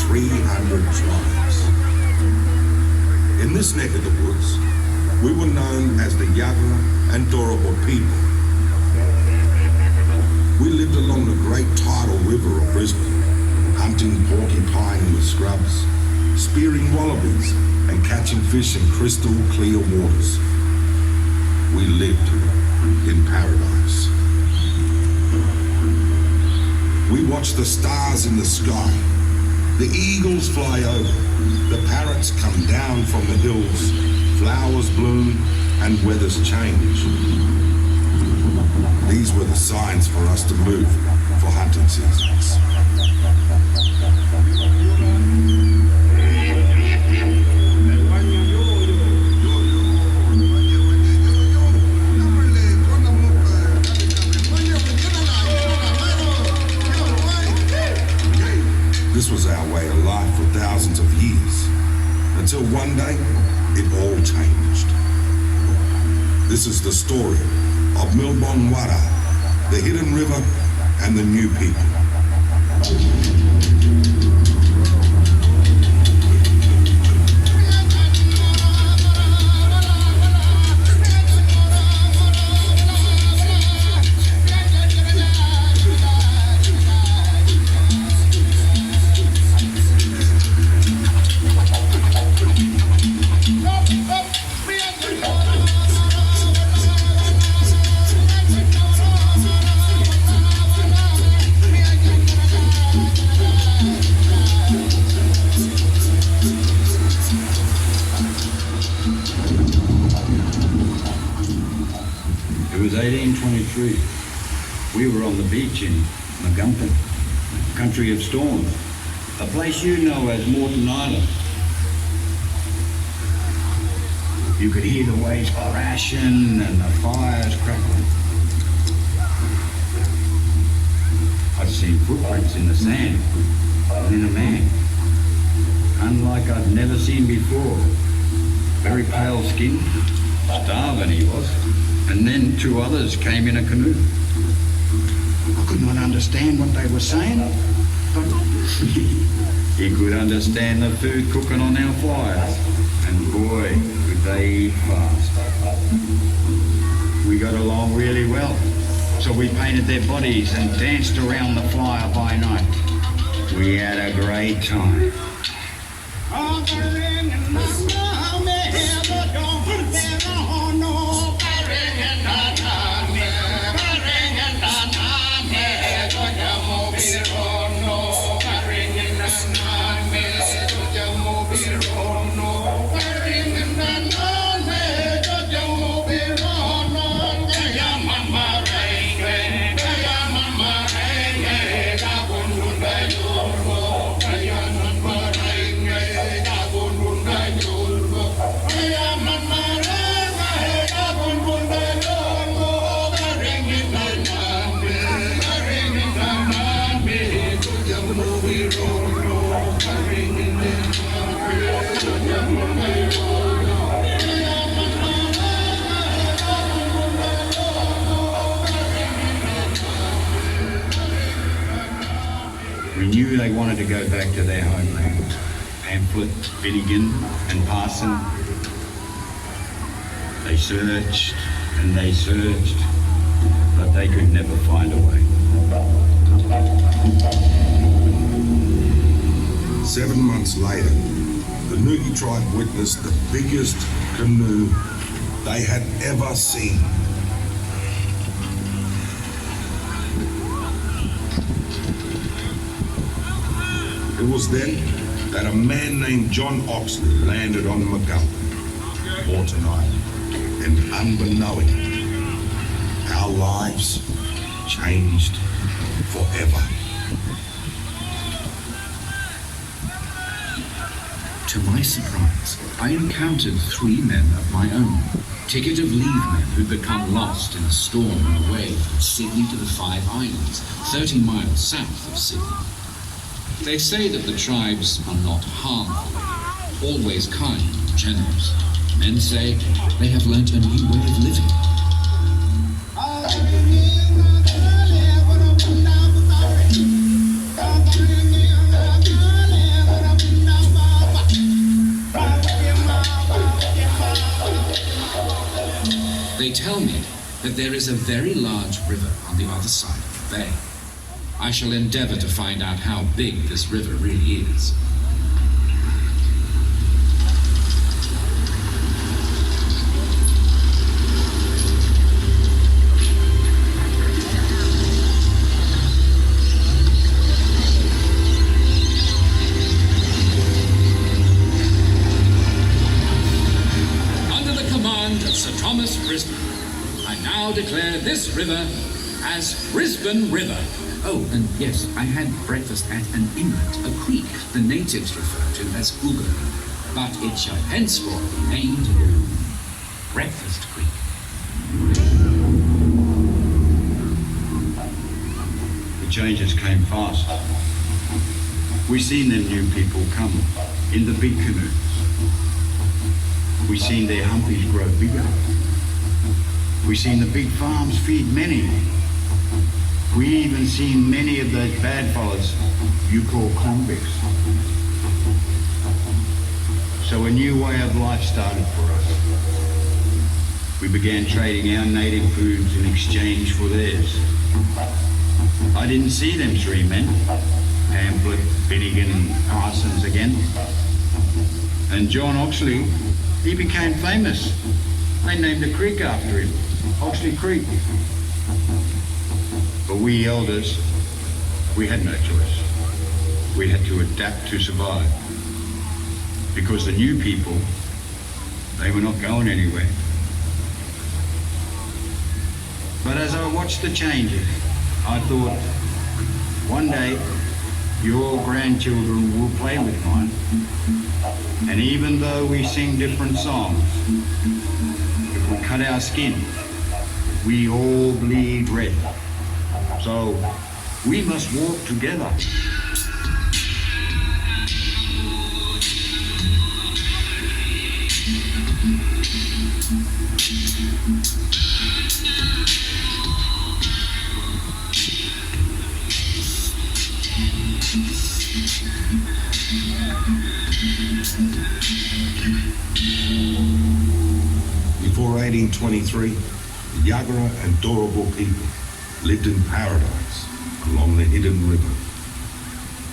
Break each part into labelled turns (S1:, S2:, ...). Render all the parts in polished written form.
S1: 300 tribes. In this neck of the woods, we were known as the Yagara and Doraba people. We lived along the great tidal river of Brisbane, hunting porcupine in the scrubs, spearing wallabies and catching fish in crystal clear waters. We lived in paradise. We watched the stars in the sky, the eagles fly over, the parrots come down from the hills, flowers bloom and weathers change. These were the signs for us to move for hunting seasons. This was our way of life for thousands of years, until one day it all changed. This is the story of Milbonwara, the hidden river, and the new people.
S2: It was 1823. We were on the beach in Magumpan, country of storms, a place you know as Moreton Island. You could hear the waves crashing and the fires crackling. I'd seen footprints in the sand, and then a man, unlike I'd never seen before. Very pale skin, starving he was. And then two others came in a canoe. I could not understand what they were saying, but he could understand the food cooking on our fires. And boy, could they eat fast. We got along really well, so we painted their bodies and danced around the fire by night. We had a great time. We knew they wanted to go back to their homeland. Pamphlet, Finnegan and Parson. They searched and they searched, but they could never find a way.
S1: 7 months later, the Nugi tribe witnessed the biggest canoe they had ever seen. It was then that a man named John Oxley landed on Magumpan, Moreton Island, and unbeknown, our lives changed forever.
S3: To my surprise, I encountered 3 men of my own, ticket of leave men who'd become lost in a storm on the way from Sydney to the Five Islands, 30 miles south of Sydney. They say that the tribes are not harmful, always kind and generous. Men say they have learnt a new way of living. They tell me that there is a very large river on the other side of the bay. I shall endeavor to find out how big this river really is. Brisbane. I now declare this river as Brisbane River. Oh, and yes, I had breakfast at an inlet, a creek the natives refer to as Ugo, but it shall henceforth be named Breakfast Creek.
S2: The changes came fast. We seen them new people come in the big canoes. We seen their humpies grow bigger. We seen the big farms feed many. We even seen many of those bad fellas you call convicts. So a new way of life started for us. We began trading our native foods in exchange for theirs. I didn't see them three men, Pamphlet, Finnegan and Parsons again. And John Oxley, he became famous. They named a creek after him, Oxley Creek. But we elders, we had no choice. We had to adapt to survive. Because the new people, they were not going anywhere. But as I watched the changes, I thought, one day, your grandchildren will play with mine. And even though we sing different songs, if we cut our skin, we all bleed red. So we must walk together.
S1: Before 1823, the Yagara and Dorable people lived in paradise along the hidden river.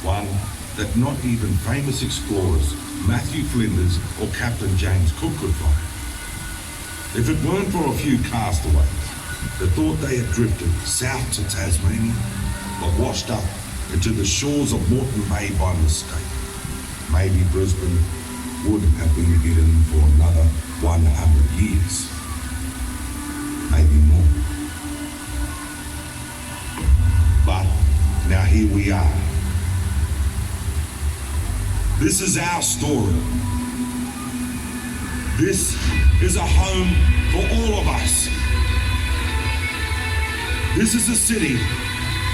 S1: One that not even famous explorers Matthew Flinders or Captain James Cook could find. If it weren't for a few castaways that thought they had drifted south to Tasmania but washed up into the shores of Moreton Bay by mistake, maybe Brisbane would have been hidden for another 100 years. Maybe more. But now here we are. This is our story. This is a home for all of us. This is a city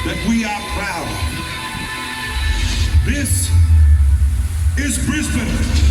S1: that we are proud of. This is Brisbane.